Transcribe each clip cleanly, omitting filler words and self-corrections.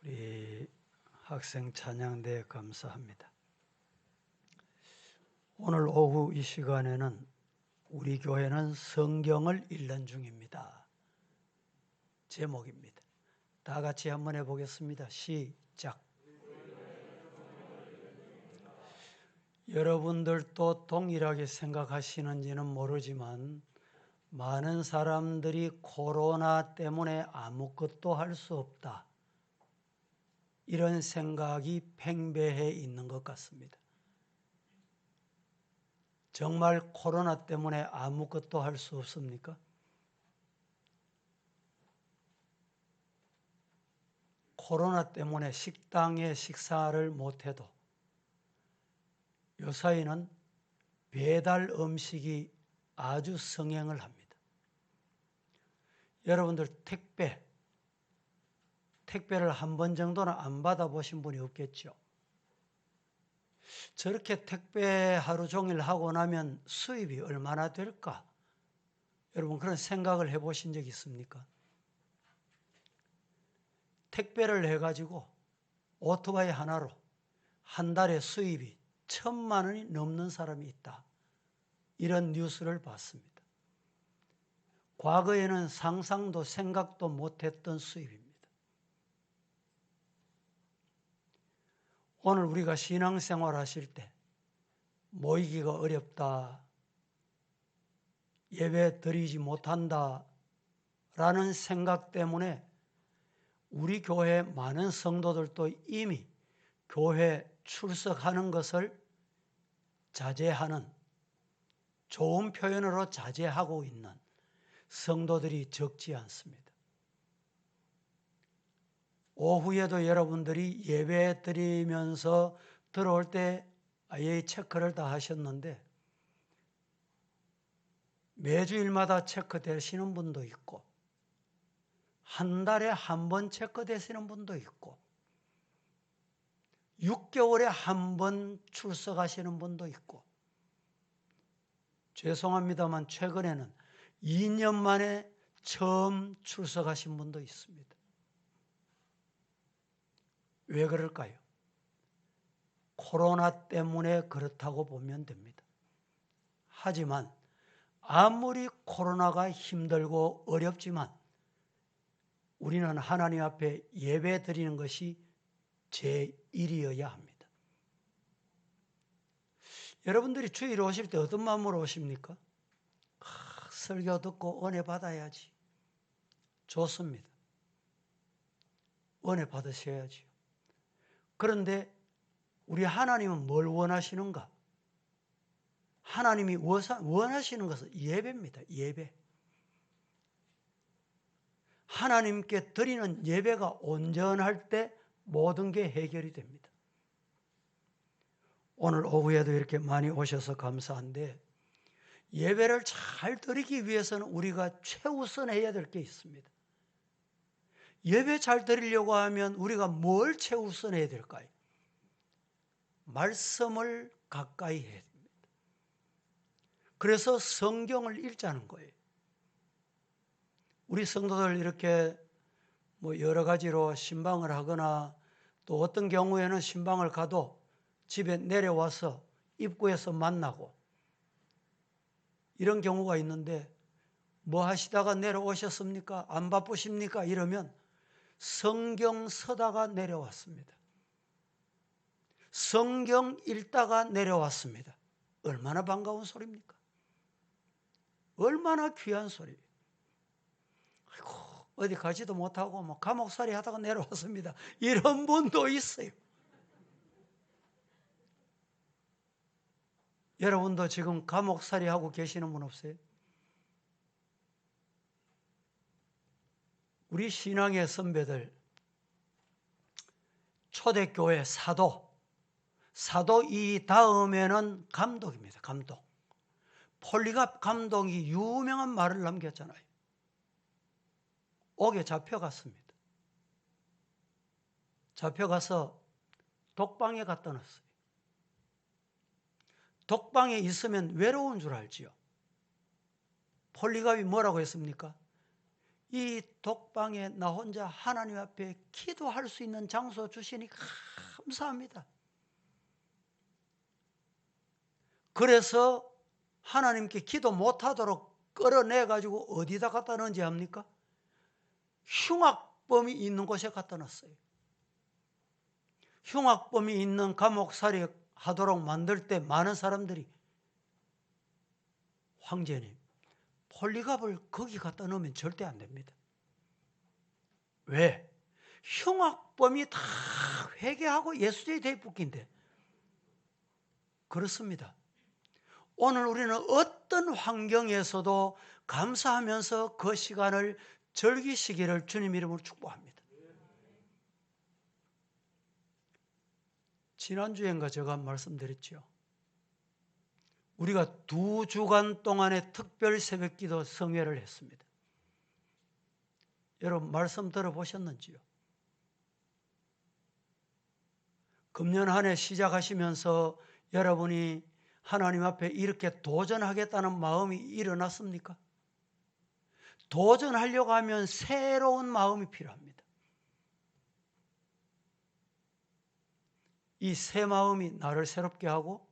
우리 학생 찬양대 감사합니다. 오늘 오후 이 시간에는 우리 교회는 성경을 읽는 중입니다. 제목입니다. 다 같이 한번 해보겠습니다. 시작. 여러분들도 동일하게 생각하시는지는 모르지만 많은 사람들이 코로나 때문에 아무것도 할 수 없다, 이런 생각이 팽배해 있는 것 같습니다. 정말 코로나 때문에 아무것도 할 수 없습니까? 코로나 때문에 식당에 식사를 못해도 요사이는 배달 음식이 아주 성행을 합니다. 여러분들 택배를 한 번 정도는 안 받아보신 분이 없겠죠. 저렇게 택배 하루 종일 하고 나면 수입이 얼마나 될까? 여러분 그런 생각을 해보신 적 있습니까? 택배를 해가지고 오토바이 하나로 한 달에 수입이 1,000만 원이 넘는 사람이 있다, 이런 뉴스를 봤습니다. 과거에는 상상도 생각도 못했던 수입입니다. 오늘 우리가 신앙생활 하실 때 모이기가 어렵다, 예배 드리지 못한다 라는 생각 때문에 우리 교회 많은 성도들도 이미 교회 출석하는 것을 자제하는, 좋은 표현으로 자제하고 있는 성도들이 적지 않습니다. 오후에도 여러분들이 예배 드리면서 들어올 때 아예 체크를 다 하셨는데 매주일마다 체크되시는 분도 있고 한 달에 한 번 체크되시는 분도 있고 6개월에 한 번 출석하시는 분도 있고, 죄송합니다만 최근에는 2년 만에 처음 출석하신 분도 있습니다. 왜 그럴까요? 코로나 때문에 그렇다고 보면 됩니다. 하지만 아무리 코로나가 힘들고 어렵지만 우리는 하나님 앞에 예배 드리는 것이 제1이어야 합니다. 여러분들이 주일에 오실 때 어떤 마음으로 오십니까? 설교 듣고 은혜 받아야지. 좋습니다. 은혜 받으셔야지요. 그런데 우리 하나님은 뭘 원하시는가? 하나님이 원하시는 것은 예배입니다. 예배. 하나님께 드리는 예배가 온전할 때 모든 게 해결이 됩니다. 오늘 오후에도 이렇게 많이 오셔서 감사한데, 예배를 잘 드리기 위해서는 우리가 최우선해야 될 게 있습니다. 예배 잘 드리려고 하면 우리가 뭘 최우선해야 될까요? 말씀을 가까이 해야 됩니다. 그래서 성경을 읽자는 거예요. 우리 성도들 이렇게 여러 가지로 신방을 하거나 또 어떤 경우에는 신방을 가도 집에 내려와서 입구에서 만나고 이런 경우가 있는데, 뭐 하시다가 내려오셨습니까? 안 바쁘십니까? 이러면 성경 서다가 내려왔습니다. 성경 읽다가 내려왔습니다. 얼마나 반가운 소리입니까? 얼마나 귀한 소리예요. 아이고, 어디 가지도 못하고 감옥살이 하다가 내려왔습니다, 이런 분도 있어요. 여러분도 지금 감옥살이 하고 계시는 분 없어요? 우리 신앙의 선배들, 초대교회 사도 이 다음에는 감독입니다. 감독. 폴리갑 감독이 유명한 말을 남겼잖아요. 옥에 잡혀갔습니다. 잡혀가서 독방에 갖다 놨어요. 독방에 있으면 외로운 줄 알지요. 폴리갑이 뭐라고 했습니까? 이 독방에 나 혼자 하나님 앞에 기도할 수 있는 장소 주시니 감사합니다. 그래서 하나님께 기도 못하도록 끌어내가지고 어디다 갖다 넣은지 합니까? 흉악범이 있는 곳에 갖다 놨어요. 흉악범이 있는 감옥살이 하도록 만들 때 많은 사람들이 황제님, 폴리갑을 거기 갖다 넣으면 절대 안 됩니다. 왜? 흉악범이 다 회개하고 예수의 대에 붙긴데. 그렇습니다. 오늘 우리는 어떤 환경에서도 감사하면서 그 시간을 즐기시기를 주님 이름으로 축복합니다. 지난주엔가 제가 말씀드렸죠. 우리가 2주간 동안의 특별 새벽기도 성회를 했습니다. 여러분 말씀 들어보셨는지요? 금년 한 해 시작하시면서 여러분이 하나님 앞에 이렇게 도전하겠다는 마음이 일어났습니까? 도전하려고 하면 새로운 마음이 필요합니다. 이 새 마음이 나를 새롭게 하고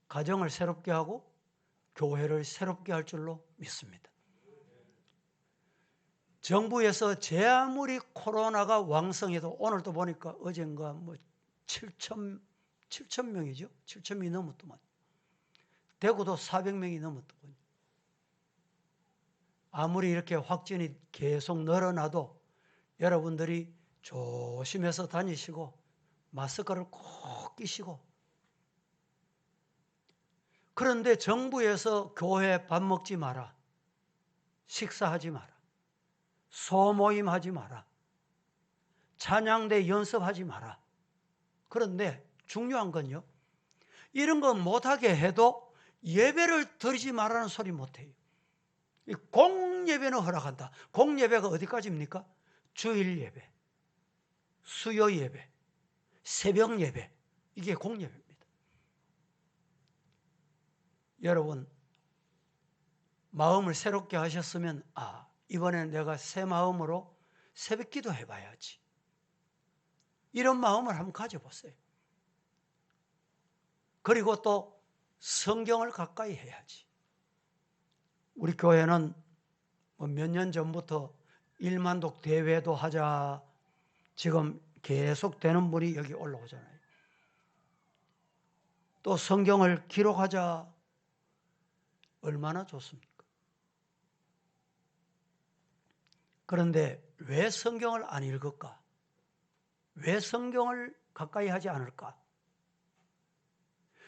가정을 새롭게 하고 교회를 새롭게 할 줄로 믿습니다. 정부에서 제 아무리 코로나가 왕성해도 오늘도 보니까 어젠가 뭐 7천 명이죠. 7천 명이 넘었더만. 대구도 400명이 넘었더군요. 아무리 이렇게 확진이 계속 늘어나도 여러분들이 조심해서 다니시고 마스크를 꼭 끼시고. 그런데 정부에서 교회 밥 먹지 마라, 식사하지 마라, 소모임하지 마라, 찬양대 연습하지 마라. 그런데 중요한 건요, 이런 건 못하게 해도 예배를 드리지 말라는 소리 못해요. 공예배는 허락한다. 공예배가 어디까지입니까? 주일 예배, 수요 예배, 새벽 예배, 이게 공예배입니다. 여러분 마음을 새롭게 하셨으면 이번에 내가 새 마음으로 새벽 기도 해봐야지, 이런 마음을 한번 가져보세요. 그리고 또 성경을 가까이 해야지. 우리 교회는 몇 년 전부터 1만독 대회도 하자, 지금 계속 되는 분이 여기 올라오잖아요. 또 성경을 기록하자, 얼마나 좋습니까? 그런데 왜 성경을 안 읽을까? 왜 성경을 가까이 하지 않을까?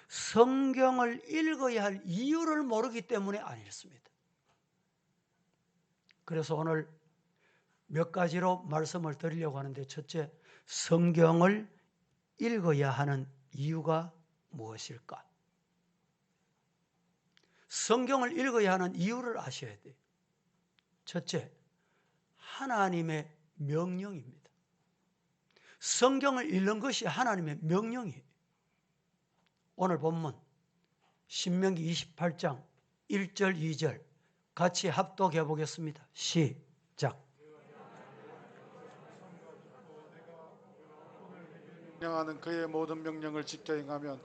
성경을 읽어야 할 이유를 모르기 때문에 안 읽습니다. 그래서 오늘 몇 가지로 말씀을 드리려고 하는데, 첫째, 성경을 읽어야 하는 이유가 무엇일까? 성경을 읽어야 하는 이유를 아셔야 돼요. 첫째, 하나님의 명령입니다. 성경을 읽는 것이 하나님의 명령이에요. 오늘 본문 신명기 28장 1절 2절 같이 합독해 보겠습니다. 시작. 명령하는 그의 모든 명령을 지켜 행하면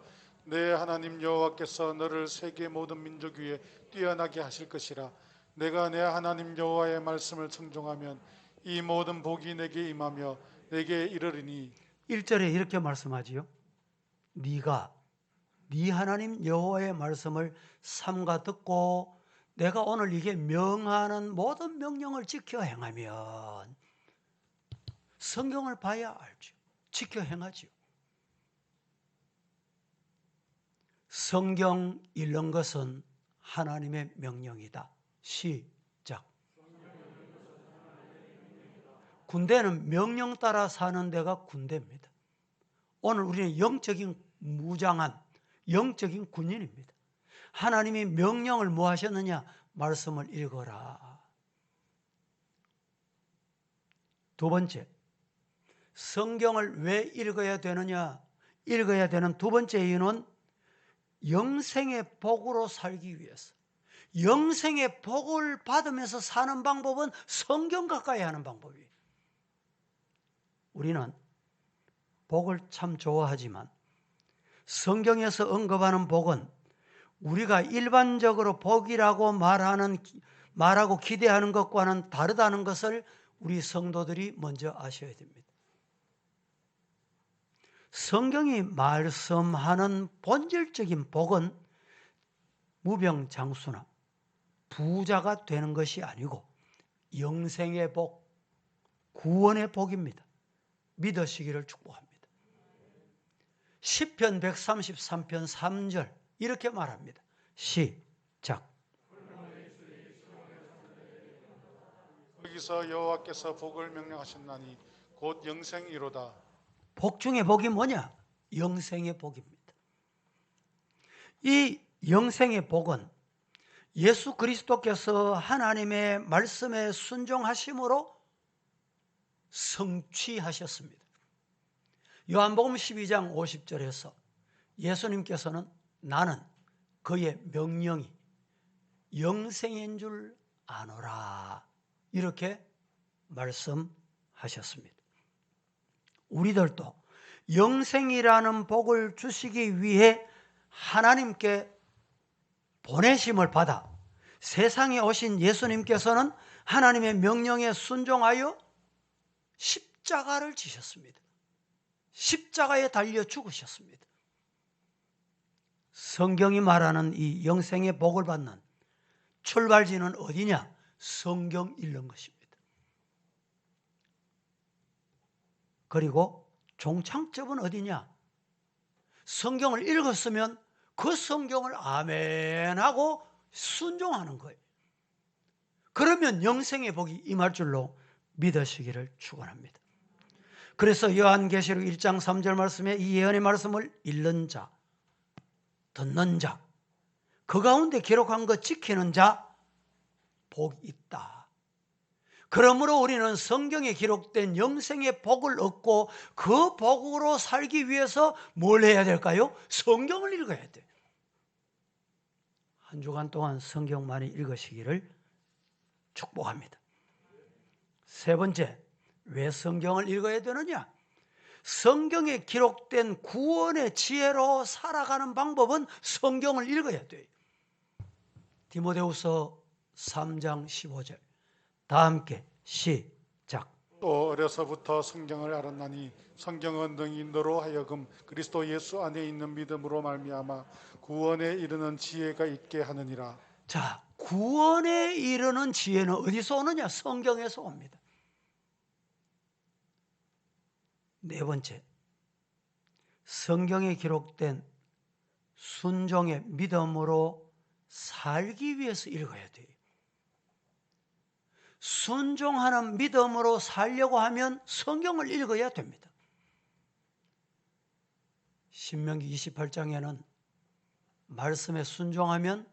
내 하나님 여호와께서 너를 세계 모든 민족 위에 뛰어나게 하실 것이라. 내가 내 하나님 여호와의 말씀을 청종하면 이 모든 복이 내게 임하며 내게 이르리니. 1절에 이렇게 말씀하지요. 네가 네 하나님 여호와의 말씀을 삼가 듣고 내가 오늘 이게 명하는 모든 명령을 지켜 행하면, 성경을 봐야 알죠. 지켜 행하죠. 성경 읽는 것은 하나님의 명령이다. 시작. 군대는 명령 따라 사는 데가 군대입니다. 오늘 우리는 영적인 무장한 영적인 군인입니다. 하나님이 명령을 뭐 하셨느냐? 말씀을 읽어라. 두 번째, 성경을 왜 읽어야 되느냐? 읽어야 되는 두 번째 이유는 영생의 복으로 살기 위해서, 영생의 복을 받으면서 사는 방법은 성경 가까이 하는 방법이에요. 우리는 복을 참 좋아하지만 성경에서 언급하는 복은 우리가 일반적으로 복이라고 말하고 기대하는 것과는 다르다는 것을 우리 성도들이 먼저 아셔야 됩니다. 성경이 말씀하는 본질적인 복은 무병장수나 부자가 되는 것이 아니고 영생의 복, 구원의 복입니다. 믿으시기를 축복합니다. 시편 133편 3절 이렇게 말합니다. 시작. 거기서 여호와께서 복을 명령하셨나니 곧 영생이로다. 복 중에 복이 뭐냐? 영생의 복입니다. 이 영생의 복은 예수 그리스도께서 하나님의 말씀에 순종하심으로 성취하셨습니다. 요한복음 12장 50절에서 예수님께서는 나는 그의 명령이 영생인 줄 아노라 이렇게 말씀하셨습니다. 우리들도 영생이라는 복을 주시기 위해 하나님께 보내심을 받아 세상에 오신 예수님께서는 하나님의 명령에 순종하여 십자가를 지셨습니다. 십자가에 달려 죽으셨습니다. 성경이 말하는 이 영생의 복을 받는 출발지는 어디냐? 성경 읽는 것입니다. 그리고 종착점은 어디냐? 성경을 읽었으면 그 성경을 아멘하고 순종하는 거예요. 그러면 영생의 복이 임할 줄로 믿으시기를 축원합니다. 그래서 요한계시록 1장 3절 말씀에 이 예언의 말씀을 읽는 자, 듣는 자, 그 가운데 기록한 것 지키는 자 복이 있다. 그러므로 우리는 성경에 기록된 영생의 복을 얻고 그 복으로 살기 위해서 뭘 해야 될까요? 성경을 읽어야 돼. 한 주간 동안 성경 많이 읽으시기를 축복합니다. 세 번째, 왜 성경을 읽어야 되느냐? 성경에 기록된 구원의 지혜로 살아가는 방법은 성경을 읽어야 돼요. 디모데후서 3장 15절 다 함께 시작. 또 어려서부터 성경을 알았나니 성경은 능히 너로 하여금 그리스도 예수 안에 있는 믿음으로 말미암아 구원에 이르는 지혜가 있게 하느니라. 자, 구원에 이르는 지혜는 어디서 오느냐? 성경에서 옵니다. 네 번째, 성경에 기록된 순종의 믿음으로 살기 위해서 읽어야 돼요. 순종하는 믿음으로 살려고 하면 성경을 읽어야 됩니다. 신명기 28장에는 말씀에 순종하면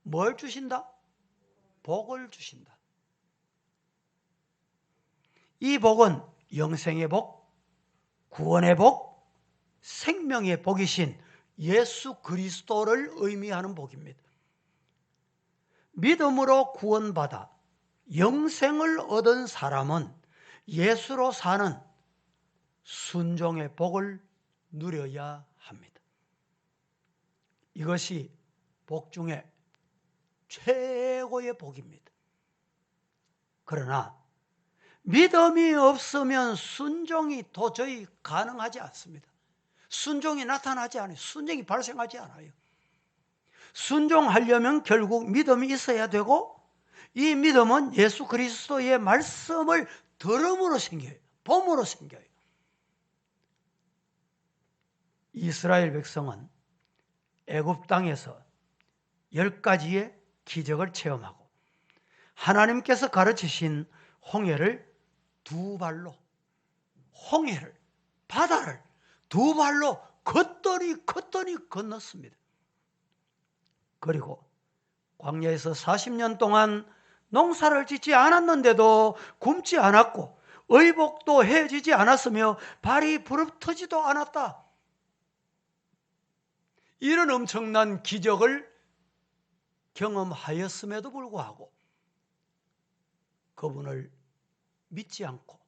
뭘 주신다? 복을 주신다. 이 복은 영생의 복, 구원의 복, 생명의 복이신 예수 그리스도를 의미하는 복입니다. 믿음으로 구원받아 영생을 얻은 사람은 예수로 사는 순종의 복을 누려야 합니다. 이것이 복 중에 최고의 복입니다. 그러나 믿음이 없으면 순종이 도저히 가능하지 않습니다. 순종이 나타나지 않아요. 순종이 발생하지 않아요. 순종하려면 결국 믿음이 있어야 되고 이 믿음은 예수 그리스도의 말씀을 들음으로 생겨요. 봄으로 생겨요. 이스라엘 백성은 애굽 땅에서 10가지의 기적을 체험하고 하나님께서 가르치신 홍해를 두 발로, 홍해를, 바다를 두 발로 걷더니 건넜습니다. 그리고 광야에서 40년 동안 농사를 짓지 않았는데도 굶지 않았고 의복도 해지지 않았으며 발이 부릅터지도 않았다. 이런 엄청난 기적을 경험하였음에도 불구하고 그분을 믿지 않고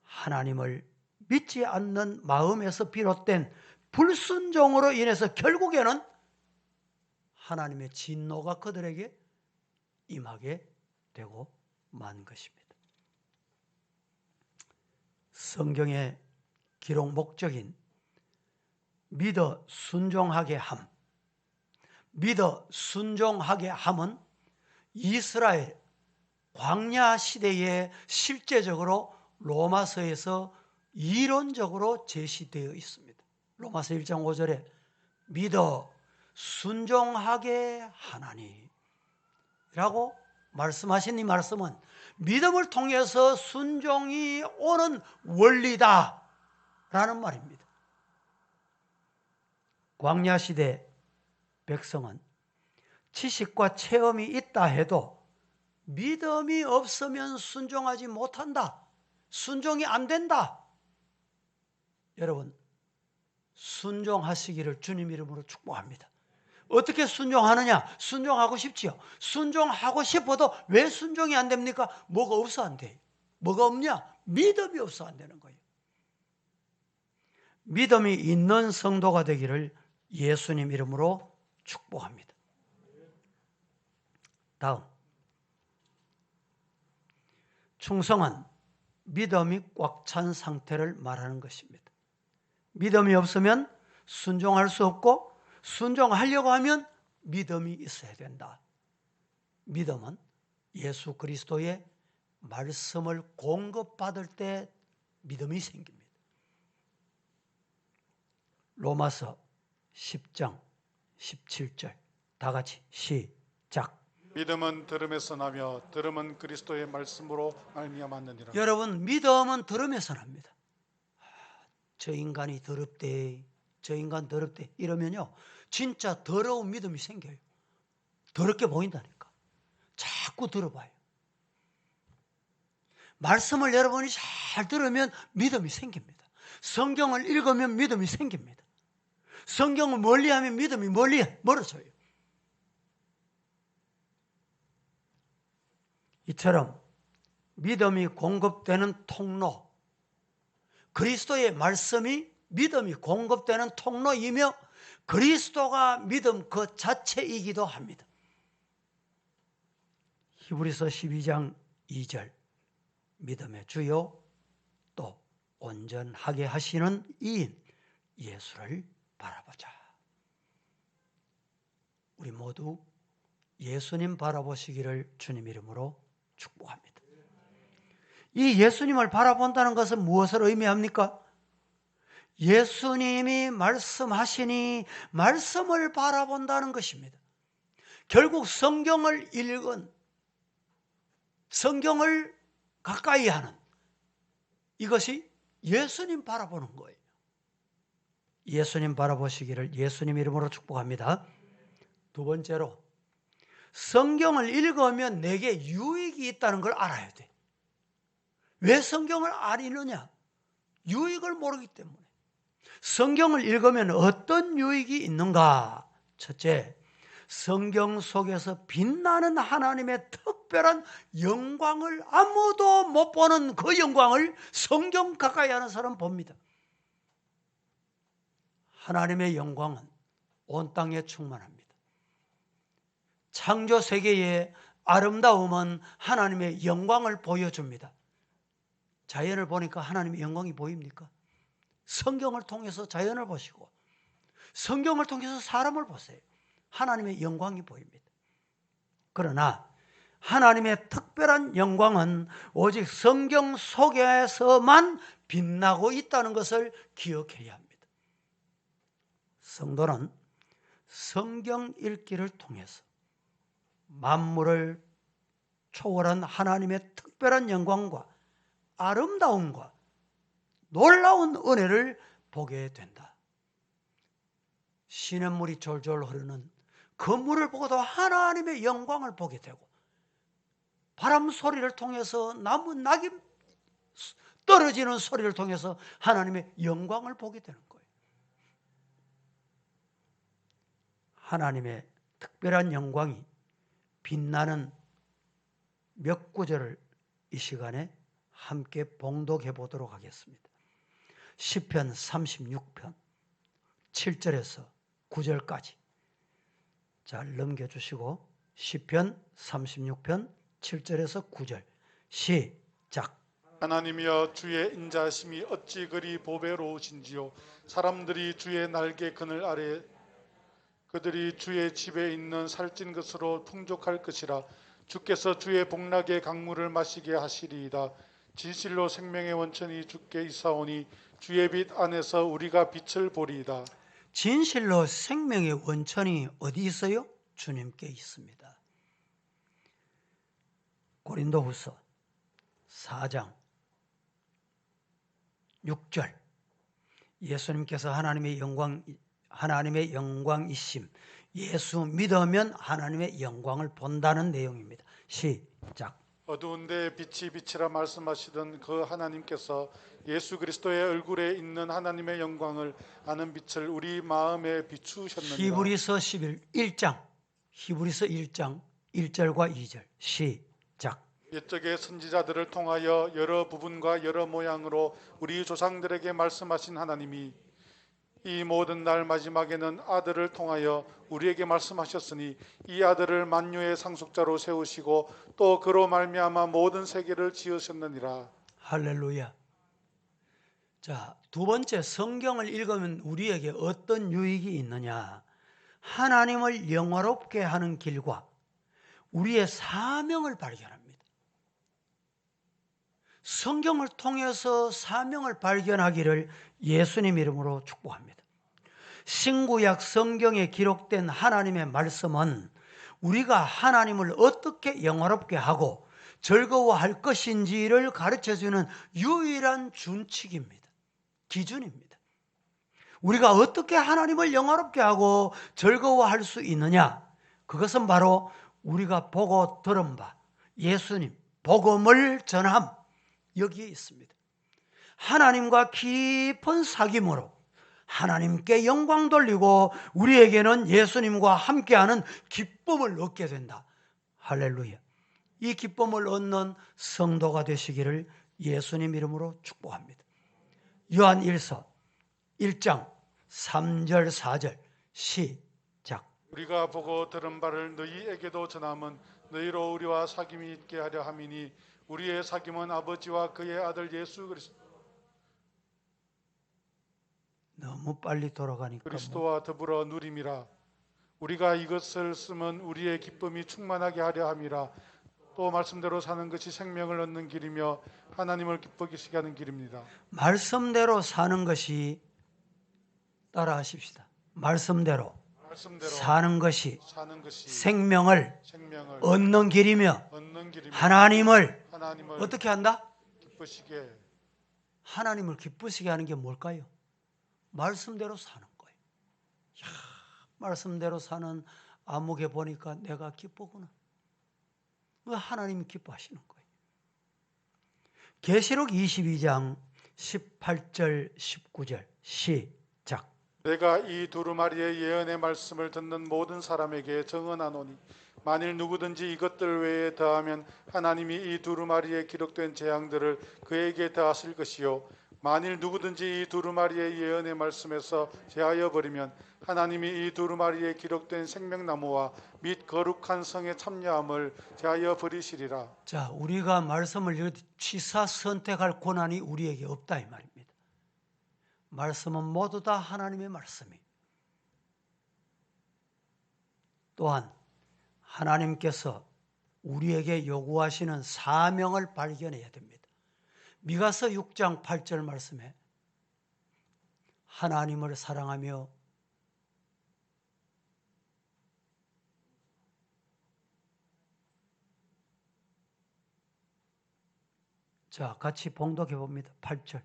하나님을 믿지 않는 마음에서 비롯된 불순종으로 인해서 결국에는 하나님의 진노가 그들에게 임하게 되고 만 것입니다. 성경의 기록 목적인 믿어 순종하게 함, 믿어 순종하게 함은 이스라엘 광야 시대에 실제적으로 로마서에서 이론적으로 제시되어 있습니다. 로마서 1장 5절에 믿어 순종하게 하나니 라고 말씀하신 이 말씀은 믿음을 통해서 순종이 오는 원리다 라는 말입니다. 광야 시대 백성은 지식과 체험이 있다 해도 믿음이 없으면 순종하지 못한다. 순종이 안 된다. 여러분, 순종하시기를 주님 이름으로 축복합니다. 어떻게 순종하느냐? 순종하고 싶지요. 순종하고 싶어도 왜 순종이 안 됩니까? 뭐가 없어 안 돼. 뭐가 없냐? 믿음이 없어 안 되는 거예요. 믿음이 있는 성도가 되기를 예수님 이름으로 축복합니다. 다음, 충성은 믿음이 꽉 찬 상태를 말하는 것입니다. 믿음이 없으면 순종할 수 없고 순종하려고 하면 믿음이 있어야 된다. 믿음은 예수 그리스도의 말씀을 공급받을 때 믿음이 생깁니다. 로마서 10장 17절 다 같이 시작. 믿음은 들음에서 나며 들음은 그리스도의 말씀으로 말미암았느니라. 여러분, 믿음은 들음에서 납니다. 저 인간이 더럽대, 저 인간 더럽대 이러면요 진짜 더러운 믿음이 생겨요. 더럽게 보인다니까. 자꾸 들어봐요. 말씀을 여러분이 잘 들으면 믿음이 생깁니다. 성경을 읽으면 믿음이 생깁니다. 성경을 멀리하면 믿음이 멀어져요. 이처럼 믿음이 공급되는 통로, 그리스도의 말씀이 믿음이 공급되는 통로이며 그리스도가 믿음 그 자체이기도 합니다. 히브리서 12장 2절 믿음의 주요 또 온전하게 하시는 이인 예수를 바라보자. 우리 모두 예수님 바라보시기를 주님 이름으로 축복합니다. 이 예수님을 바라본다는 것은 무엇을 의미합니까? 예수님이 말씀하시니 말씀을 바라본다는 것입니다. 결국 성경을 읽은, 성경을 가까이 하는 이것이 예수님 바라보는 거예요. 예수님 바라보시기를 예수님 이름으로 축복합니다. 두 번째로, 성경을 읽으면 내게 유익이 있다는 걸 알아야 돼. 왜 성경을 안 읽느냐? 유익을 모르기 때문에. 성경을 읽으면 어떤 유익이 있는가? 첫째, 성경 속에서 빛나는 하나님의 특별한 영광을 아무도 못 보는 그 영광을 성경 가까이 하는 사람은 봅니다. 하나님의 영광은 온 땅에 충만합니다. 창조 세계의 아름다움은 하나님의 영광을 보여줍니다. 자연을 보니까 하나님의 영광이 보입니까? 성경을 통해서 자연을 보시고 성경을 통해서 사람을 보세요. 하나님의 영광이 보입니다. 그러나 하나님의 특별한 영광은 오직 성경 속에서만 빛나고 있다는 것을 기억해야 합니다. 성도는 성경 읽기를 통해서 만물을 초월한 하나님의 특별한 영광과 아름다움과 놀라운 은혜를 보게 된다. 시냇물이 졸졸 흐르는 그 물을 보고도 하나님의 영광을 보게 되고 바람 소리를 통해서 나무 낙이 떨어지는 소리를 통해서 하나님의 영광을 보게 되는 거예요. 하나님의 특별한 영광이 빛나는 몇 구절을 이 시간에 함께 봉독해 보도록 하겠습니다. 시편 36편 7절에서 9절까지 잘 넘겨주시고 시편 36편 7절에서 9절 시작. 하나님이여 주의 인자심이 어찌 그리 보배로우신지요. 사람들이 주의 날개 그늘 아래 그들이 주의 집에 있는 살찐 것으로 풍족할 것이라. 주께서 주의 복락의 강물을 마시게 하시리이다. 진실로 생명의 원천이 주께 있사오니 주의 빛 안에서 우리가 빛을 보리이다. 진실로 생명의 원천이 어디 있어요? 주님께 있습니다. 고린도후서 4장 6절 예수님께서 하나님의 영광이심, 예수 믿으면 하나님의 영광을 본다는 내용입니다. 시작. 어두운 데 빛이 빛이라 말씀하시던 그 하나님께서 예수 그리스도의 얼굴에 있는 하나님의 영광을 아는 빛을 우리 마음에 비추셨느니라. 히브리서 1장 1절과 2절 시작. 옛적의 선지자들을 통하여 여러 부분과 여러 모양으로 우리 조상들에게 말씀하신 하나님이 이 모든 날 마지막에는 아들을 통하여 우리에게 말씀하셨으니 이 아들을 만유의 상속자로 세우시고 또 그로 말미암아 모든 세계를 지으셨느니라. 할렐루야. 자, 두 번째, 성경을 읽으면 우리에게 어떤 유익이 있느냐? 하나님을 영화롭게 하는 길과 우리의 사명을 발견합니다. 성경을 통해서 사명을 발견하기를 예수님 이름으로 축복합니다. 신구약 성경에 기록된 하나님의 말씀은 우리가 하나님을 어떻게 영화롭게 하고 즐거워할 것인지를 가르쳐주는 유일한 준칙입니다. 기준입니다. 우리가 어떻게 하나님을 영화롭게 하고 즐거워할 수 있느냐? 그것은 바로 우리가 보고 들은 바 예수님 복음을 전함, 여기에 있습니다. 하나님과 깊은 사귐으로 하나님께 영광 돌리고 우리에게는 예수님과 함께하는 기쁨을 얻게 된다. 할렐루야. 이 기쁨을 얻는 성도가 되시기를 예수님 이름으로 축복합니다. 요한 1서 1장 3절 4절 시작. 우리가 보고 들은 바를 너희에게도 전함은 너희로 우리와 사귐이 있게 하려 함이니 우리의 사귐은 아버지와 그의 아들 예수 너무 빨리 돌아가니까 그리스도와 더불어 누림이라. 우리가 이것을 쓰면 우리의 기쁨이 충만하게 하려 함이라. 또 말씀대로 사는 것이 생명을 얻는 길이며 하나님을 기쁘시게 하는 길입니다. 말씀대로 사는 것이, 따라하십시다. 말씀대로 사는 것이 생명을 얻는 길이며 하나님을 어떻게 한다? 하나님을 기쁘시게 하는 게 뭘까요? 말씀대로 사는 거예요. 야, 말씀대로 사는 아무개 보니까 내가 기쁘구나. 하나님이 기뻐하시는 거예요. 계시록 22장 18절 19절 시작. 내가 이 두루마리의 예언의 말씀을 듣는 모든 사람에게 정언하노니 만일 누구든지 이것들 외에 더하면 하나님이 이 두루마리에 기록된 재앙들을 그에게 더하실 것이요 만일 누구든지 이 두루마리의 예언의 말씀에서 제하여 버리면 하나님이 이 두루마리에 기록된 생명나무와 및 거룩한 성의 참여함을 제하여 버리시리라. 자, 우리가 말씀을 읽을 때 취사 선택할 권한이 우리에게 없다 이 말입니다. 말씀은 모두 다 하나님의 말씀이. 또한 하나님께서 우리에게 요구하시는 사명을 발견해야 됩니다. 미가서 6장 8절 말씀에 하나님을 사랑하며 자, 같이 봉독해 봅니다. 8절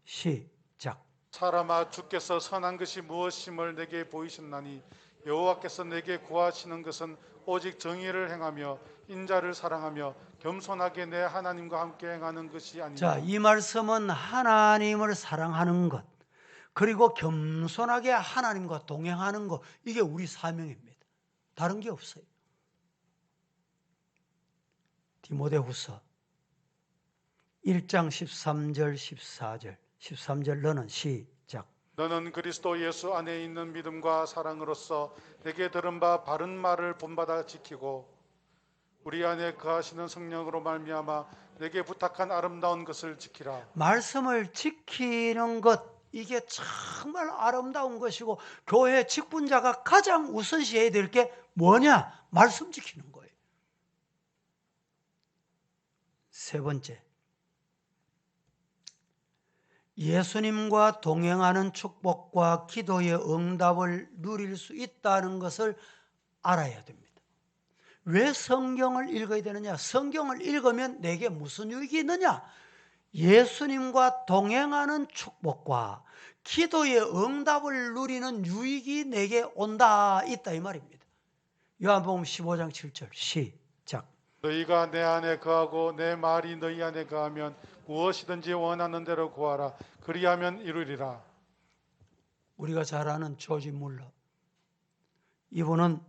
시작. 사람아 주께서 선한 것이 무엇임을 내게 보이셨나니 여호와께서 내게 구하시는 것은 오직 정의를 행하며 인자를 사랑하며 겸손하게 내 하나님과 함께 행하는 것이 아니냐. 자, 이 말씀은 하나님을 사랑하는 것 그리고 겸손하게 하나님과 동행하는 것, 이게 우리 사명입니다. 다른 게 없어요. 디모데후서 1장 13절 14절 13절 너는 시작. 너는 그리스도 예수 안에 있는 믿음과 사랑으로서 내게 들은 바 바른 말을 본받아 지키고 우리 안에 거하시는 성령으로 말미암아 내게 부탁한 아름다운 것을 지키라. 말씀을 지키는 것, 이게 정말 아름다운 것이고 교회 직분자가 가장 우선시해야 될 게 뭐냐? 말씀 지키는 거예요. 세 번째, 예수님과 동행하는 축복과 기도의 응답을 누릴 수 있다는 것을 알아야 됩니다. 왜 성경을 읽어야 되느냐? 성경을 읽으면 내게 무슨 유익이 있느냐? 예수님과 동행하는 축복과 기도의 응답을 누리는 유익이 내게 온다, 있다 이 말입니다. 요한복음 15장 7절 시작. 너희가 내 안에 거하고 내 말이 너희 안에 거하면 무엇이든지 원하는 대로 구하라. 그리하면 이루리라. 우리가 잘 아는 조지 물러, 이분은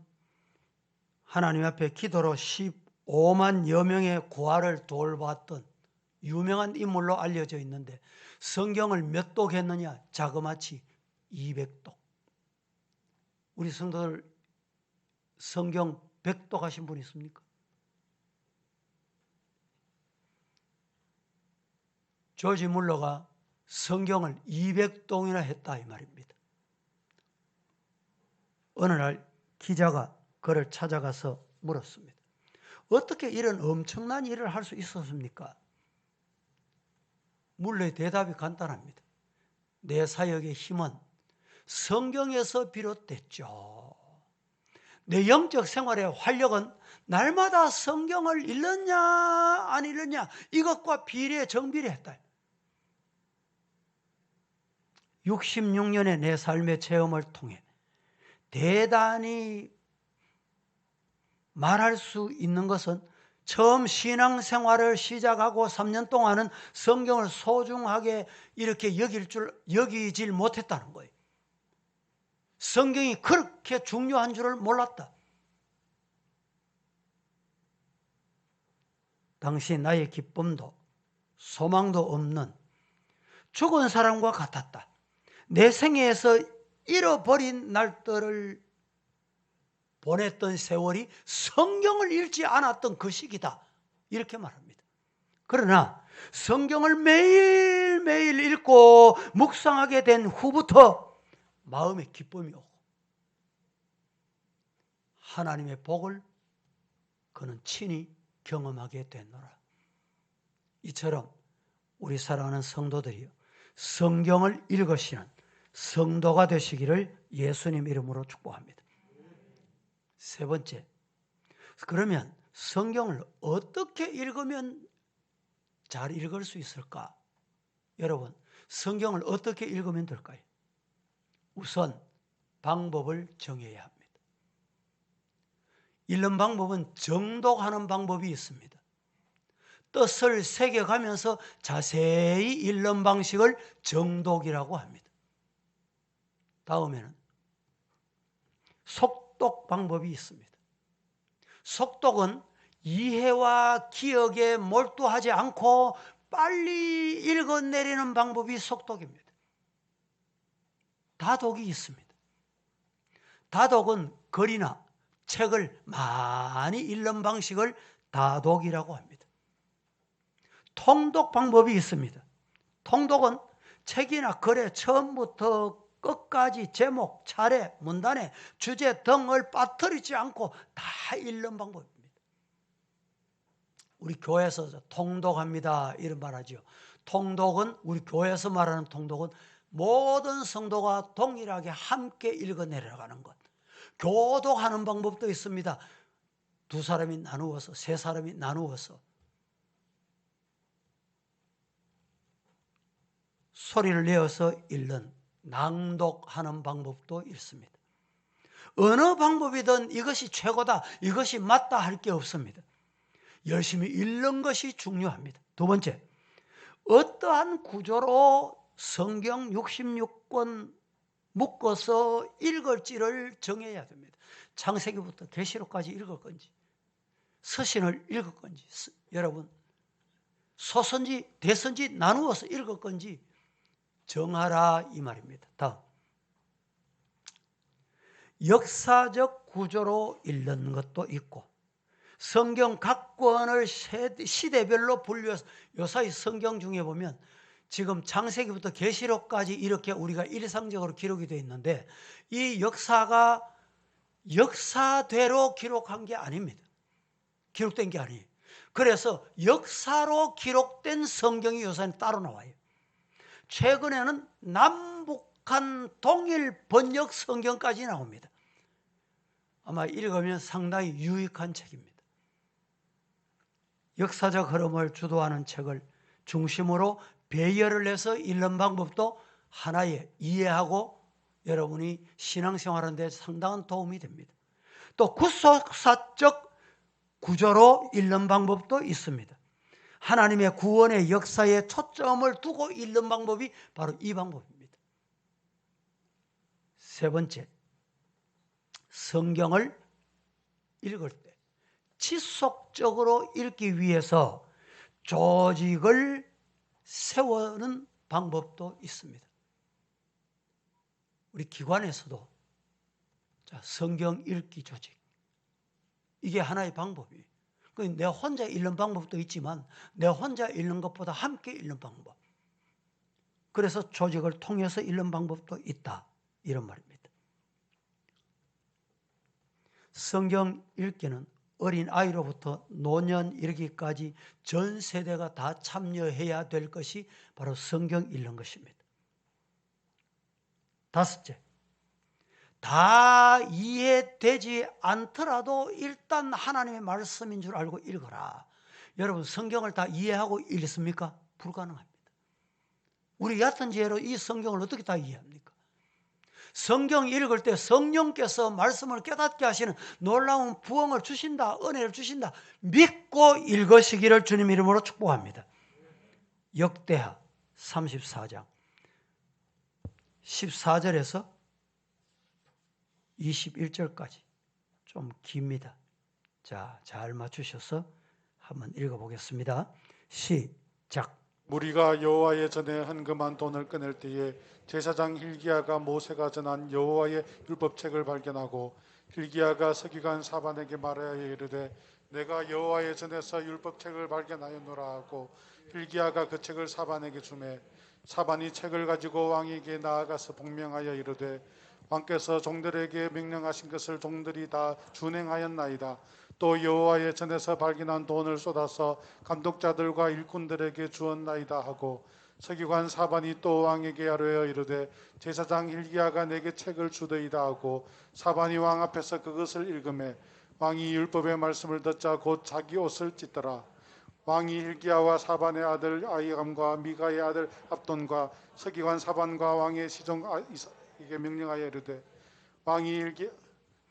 하나님 앞에 기도로 15만여 명의 고아를 돌봤던 유명한 인물로 알려져 있는데 성경을 몇 독 했느냐? 자그마치 200독. 우리 성도들 성경 100독 하신 분 있습니까? 조지 물러가 성경을 200독이나 했다 이 말입니다. 어느 날 기자가 그를 찾아가서 물었습니다. 어떻게 이런 엄청난 일을 할 수 있었습니까? 물러의 대답이 간단합니다. 내 사역의 힘은 성경에서 비롯됐죠. 내 영적 생활의 활력은 날마다 성경을 읽느냐 안 읽느냐 이것과 정비례했다. 66년의 내 삶의 체험을 통해 대단히 말할 수 있는 것은 처음 신앙생활을 시작하고 3년 동안은 성경을 소중하게 이렇게 여기질 못했다는 거예요. 성경이 그렇게 중요한 줄을 몰랐다. 당시 나의 기쁨도 소망도 없는 죽은 사람과 같았다. 내 생애에서 잃어버린 날들을 보냈던 세월이 성경을 읽지 않았던 그 시기다, 이렇게 말합니다. 그러나 성경을 매일매일 읽고 묵상하게 된 후부터 마음에 기쁨이 오고 하나님의 복을 그는 친히 경험하게 됐노라. 이처럼 우리 사랑하는 성도들이요, 성경을 읽으시는 성도가 되시기를 예수님 이름으로 축복합니다. 세 번째, 그러면 성경을 어떻게 읽으면 잘 읽을 수 있을까? 여러분, 성경을 어떻게 읽으면 될까요? 우선 방법을 정해야 합니다. 읽는 방법은 정독하는 방법이 있습니다. 뜻을 새겨가면서 자세히 읽는 방식을 정독이라고 합니다. 다음에는 속독 방법이 있습니다. 속독은 이해와 기억에 몰두하지 않고 빨리 읽어내리는 방법이 속독입니다. 다독이 있습니다. 다독은 글이나 책을 많이 읽는 방식을 다독이라고 합니다. 통독 방법이 있습니다. 통독은 책이나 글의 처음부터 끝까지 제목, 차례, 문단의 주제 등을 빠뜨리지 않고 다 읽는 방법입니다. 우리 교회에서 통독합니다 이런 말하죠. 통독은, 우리 교회에서 말하는 통독은 모든 성도가 동일하게 함께 읽어내려가는 것. 교독하는 방법도 있습니다. 두 사람이 나누어서, 세 사람이 나누어서 소리를 내어서 읽는, 낭독하는 방법도 있습니다. 어느 방법이든 이것이 최고다, 이것이 맞다 할 게 없습니다. 열심히 읽는 것이 중요합니다. 두 번째, 어떠한 구조로 성경 66권 묶어서 읽을지를 정해야 됩니다. 창세기부터 계시록까지 읽을 건지, 서신을 읽을 건지, 여러분 소선지 대선지 나누어서 읽을 건지 정하라 이 말입니다. 다음, 역사적 구조로 읽는 것도 있고 성경 각 권을 시대별로 분류해서 요사이 성경 중에 보면 지금 창세기부터 계시록까지 이렇게 우리가 일상적으로 기록이 되어 있는데 이 역사가 역사대로 기록한 게 아닙니다. 기록된 게 아니에요. 그래서 역사로 기록된 성경이 요새는 따로 나와요. 최근에는 남북한 동일 번역 성경까지 나옵니다. 아마 읽으면 상당히 유익한 책입니다. 역사적 흐름을 주도하는 책을 중심으로 배열을 해서 읽는 방법도 하나의 이해하고 여러분이 신앙생활하는 데 상당한 도움이 됩니다. 또 구속사적 구조로 읽는 방법도 있습니다. 하나님의 구원의 역사에 초점을 두고 읽는 방법이 바로 이 방법입니다. 세 번째, 성경을 읽을 때 지속적으로 읽기 위해서 조직을 세우는 방법도 있습니다. 우리 기관에서도 성경 읽기 조직, 이게 하나의 방법이에요. 내 혼자 읽는 방법도 있지만 내 혼자 읽는 것보다 함께 읽는 방법, 그래서 조직을 통해서 읽는 방법도 있다 이런 말입니다. 성경 읽기는 어린 아이로부터 노년 이르기까지 전 세대가 다 참여해야 될 것이 바로 성경 읽는 것입니다. 다섯째, 다 이해되지 않더라도 일단 하나님의 말씀인 줄 알고 읽어라. 여러분 성경을 다 이해하고 읽습니까? 불가능합니다. 우리 얕은 지혜로 이 성경을 어떻게 다 이해합니까? 성경 읽을 때 성령께서 말씀을 깨닫게 하시는 놀라운 부흥을 주신다, 은혜를 주신다, 믿고 읽으시기를 주님 이름으로 축복합니다. 역대하 34장 14절에서 21절까지 좀 깁니다. 자, 잘 맞추셔서 한번 읽어보겠습니다. 시작. 무리가 여호와의 전에 헌금한 돈을 꺼낼 때에 제사장 hil기야가 모세가 전한 여호와의 율법책을 발견하고 hil기야가 서기관 사반에게 말하여 이르되 내가 여호와의 전에서 율법책을 발견하였노라 하고 hil기야가 그 책을 사반에게 주매 사반이 책을 가지고 왕에게 나아가서 복명하여 이르되 왕께서 종들에게 명령하신 것을 종들이 다 준행하였나이다. 또 여호와의 전에서 발견한 돈을 쏟아서 감독자들과 일꾼들에게 주었나이다 하고 서기관 사반이 또 왕에게 아뢰어 이르되 제사장 hil기야가 내게 책을 주더이다 하고 사반이 왕 앞에서 그것을 읽으매 왕이 율법의 말씀을 듣자 곧 자기 옷을 찢더라. 왕이 hil기야와 사반의 아들 아히감과 미가의 아들 압돈과 서기관 사반과 왕의 시종 이게 명령하여 이르되 왕이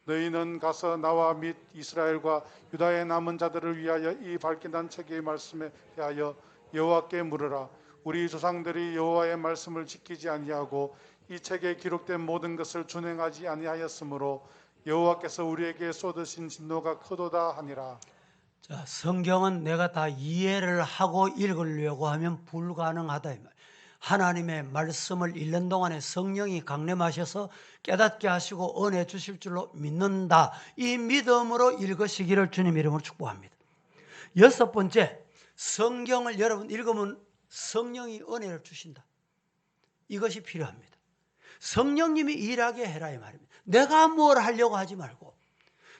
너희는 가서 나와 및 이스라엘과 유다의 남은 자들을 위하여 이 발견한 책의 말씀에 대하여 여호와께 물으라. 우리 조상들이 여호와의 말씀을 지키지 아니하고 이 책에 기록된 모든 것을 준행하지 아니하였으므로 여호와께서 우리에게 쏟으신 진노가 크도다 하니라. 자, 성경은 내가 다 이해를 하고 읽으려고 하면 불가능하다 이 말. 하나님의 말씀을 읽는 동안에 성령이 강림하셔서 깨닫게 하시고 은혜 주실 줄로 믿는다. 이 믿음으로 읽으시기를 주님 이름으로 축복합니다. 여섯 번째, 성경을 여러분 읽으면 성령이 은혜를 주신다. 이것이 필요합니다. 성령님이 일하게 해라 이 말입니다. 내가 뭘 하려고 하지 말고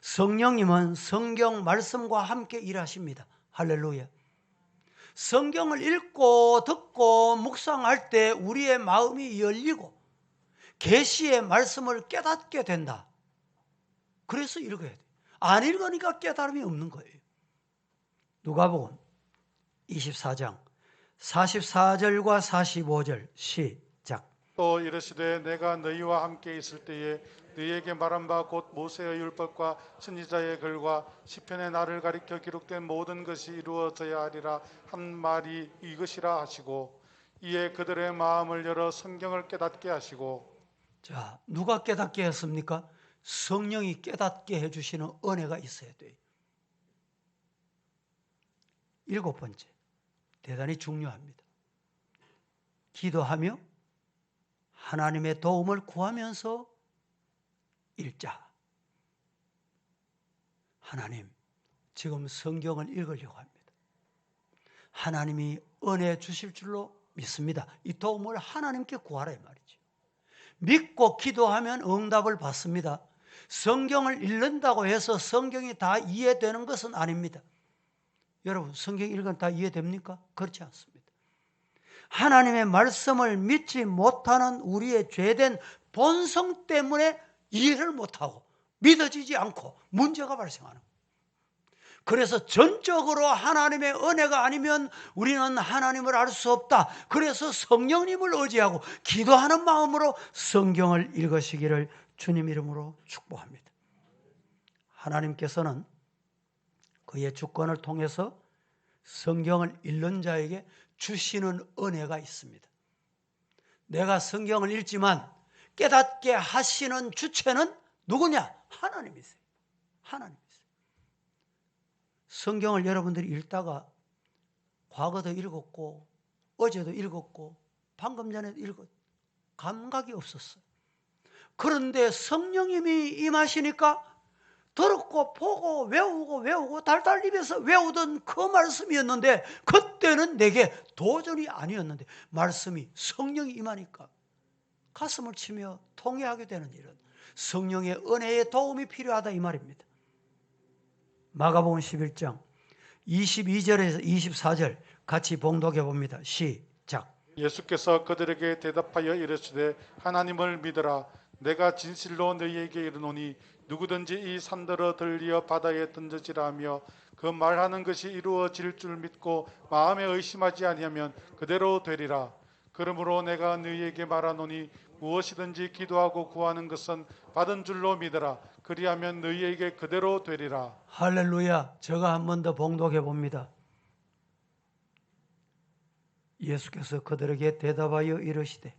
성령님은 성경 말씀과 함께 일하십니다. 할렐루야. 성경을 읽고 듣고 묵상할 때 우리의 마음이 열리고 계시의 말씀을 깨닫게 된다. 그래서 읽어야 돼요. 안 읽으니까 깨달음이 없는 거예요. 누가복음 24장 44절과 45절 시작. 또 이르시되 내가 너희와 함께 있을 때에 너희에게 말한 바 곧 모세의 율법과 선지자의 글과 시편의 나를 가리켜 기록된 모든 것이 이루어져야 하리라 한 말이 이것이라 하시고 이에 그들의 마음을 열어 성경을 깨닫게 하시고 자, 누가 깨닫게 했습니까? 성령이 깨닫게 해주시는 은혜가 있어야 돼요. 7번째, 대단히 중요합니다. 기도하며 하나님의 도움을 구하면서 읽자. 하나님, 지금 성경을 읽으려고 합니다. 하나님이 은혜 주실 줄로 믿습니다. 이 도움을 하나님께 구하라 이 말이죠. 믿고 기도하면 응답을 받습니다. 성경을 읽는다고 해서 성경이 다 이해되는 것은 아닙니다. 여러분, 성경 읽으면 다 이해됩니까? 그렇지 않습니다. 하나님의 말씀을 믿지 못하는 우리의 죄된 본성 때문에 이해를 못하고 믿어지지 않고 문제가 발생하는 거예요. 그래서 전적으로 하나님의 은혜가 아니면 우리는 하나님을 알 수 없다. 그래서 성령님을 의지하고 기도하는 마음으로 성경을 읽으시기를 주님 이름으로 축복합니다. 하나님께서는 그의 주권을 통해서 성경을 읽는 자에게 주시는 은혜가 있습니다. 내가 성경을 읽지만 깨닫게 하시는 주체는 누구냐? 하나님이세요. 하나님이세요. 성경을 여러분들이 읽다가 과거도 읽었고 어제도 읽었고 방금 전에도 읽었고 감각이 없었어요. 그런데 성령님이 임하시니까 들었고 보고 외우고 달달 입에서 외우던 그 말씀이었는데 그때는 내게 도전이 아니었는데 말씀이 성령이 임하니까 가슴을 치며 통회하게 되는 일은 성령의 은혜의 도움이 필요하다 이 말입니다. 마가복음 11장 22절에서 24절 같이 봉독해 봅니다. 시작. 예수께서 그들에게 대답하여 이르시되 하나님을 믿으라. 내가 진실로 너희에게 이르노니 누구든지 이 산더러 들리어 바다에 던져지라 하며 그 말하는 것이 이루어질 줄 믿고 마음에 의심하지 아니하면 그대로 되리라. 그러므로 내가 너희에게 말하노니 무엇이든지 기도하고 구하는 것은 받은 줄로 믿으라. 그리하면 너희에게 그대로 되리라. 할렐루야. 제가 한 번 더 봉독해 봅니다. 예수께서 그들에게 대답하여 이르시되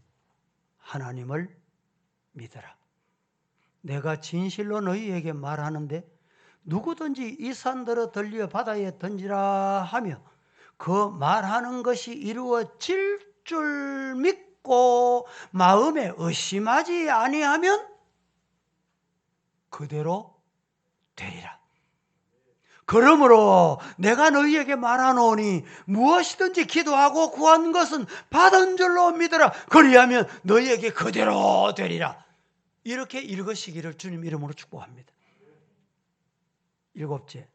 하나님을 믿으라. 내가 진실로 너희에게 말하는데 누구든지 이 산더러 들려 바다에 던지라 하며 그 말하는 것이 이루어질 줄 믿고 마음에 의심하지 아니하면 그대로 되리라. 그러므로 내가 너희에게 말하노니 무엇이든지 기도하고 구한 것은 받은 줄로 믿으라. 그리하면 너희에게 그대로 되리라. 이렇게 읽으시기를 주님 이름으로 축복합니다. 7째,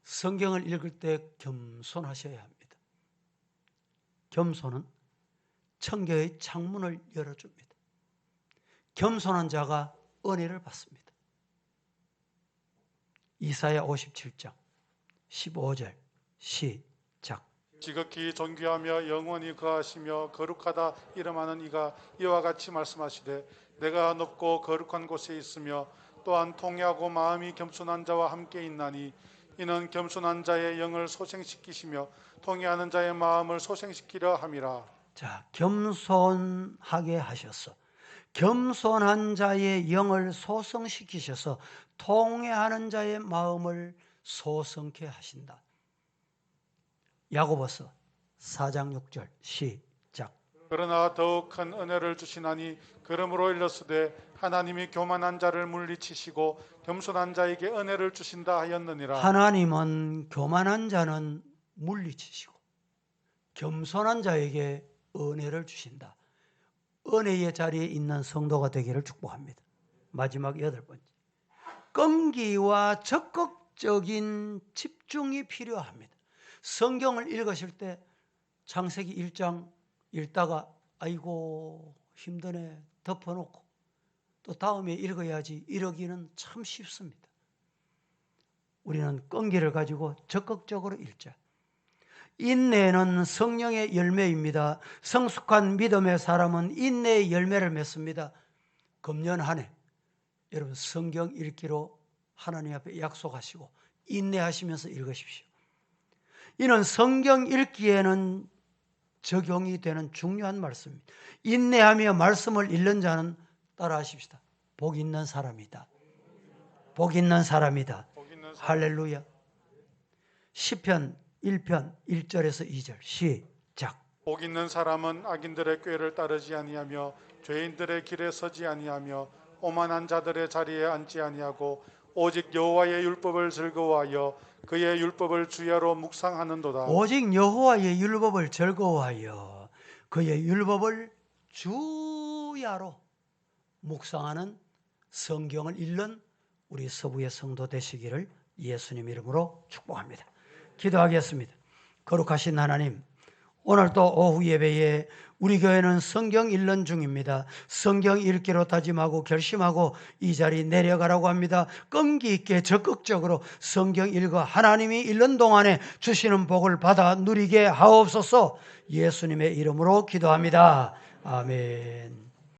성경을 읽을 때 겸손하셔야 합니다. 겸손은 천국의 창문을 열어줍니다. 겸손한 자가 은혜를 받습니다. 이사야 57장 15절 시작. 지극히 존귀하며 영원히 거하시며 거룩하다 이름하는 이가 이와 같이 말씀하시되 내가 높고 거룩한 곳에 있으며 또한 통회하고 마음이 겸손한 자와 함께 있나니 이는 겸손한 자의 영을 소생시키시며 통회하는 자의 마음을 소생시키려 함이라. 자, 겸손하게 하셔서 겸손한 자의 영을 소성시키셔서 통회하는 자의 마음을 소성케 하신다. 야고보서 4장 6절 시작. 그러나 더욱 큰 은혜를 주시나니 그러므로 일렀으되 하나님이 교만한 자를 물리치시고 겸손한 자에게 은혜를 주신다 하였느니라. 하나님은 교만한 자는 물리치시고 겸손한 자에게 은혜를 주신다. 은혜의 자리에 있는 성도가 되기를 축복합니다. 마지막 8번째, 끈기와 적극적인 집중이 필요합니다. 성경을 읽으실 때 창세기 1장 읽다가 아이고 힘드네 덮어놓고 또 다음에 읽어야지 이러기는 참 쉽습니다. 우리는 끈기를 가지고 적극적으로 읽자. 인내는 성령의 열매입니다. 성숙한 믿음의 사람은 인내의 열매를 맺습니다. 금년 한 해 여러분 성경 읽기로 하나님 앞에 약속하시고 인내하시면서 읽으십시오. 이는 성경 읽기에는 적용이 되는 중요한 말씀입니다. 인내하며 말씀을 읽는 자는 따라하십시다. 복 있는 사람이다. 복 있는 사람이다. 복 있는 사람. 할렐루야. 시편 1편 1절에서 2절 시작. 복 있는 사람은 악인들의 꾀를 따르지 아니하며 죄인들의 길에 서지 아니하며 오만한 자들의 자리에 앉지 아니하고 오직 여호와의 율법을 즐거워하여 그의 율법을 주야로 묵상하는도다. 오직 여호와의 율법을 즐거워하여 그의 율법을 주야로 묵상하는 성경을 읽는 우리 서부의 성도 되시기를 예수님 이름으로 축복합니다. 기도하겠습니다. 거룩하신 하나님, 오늘도 오후 예배에 우리 교회는 성경 읽는 중입니다. 성경 읽기로 다짐하고 결심하고 이 자리 내려가라고 합니다. 끈기 있게 적극적으로 성경 읽어 하나님이 읽는 동안에 주시는 복을 받아 누리게 하옵소서. 예수님의 이름으로 기도합니다. 아멘.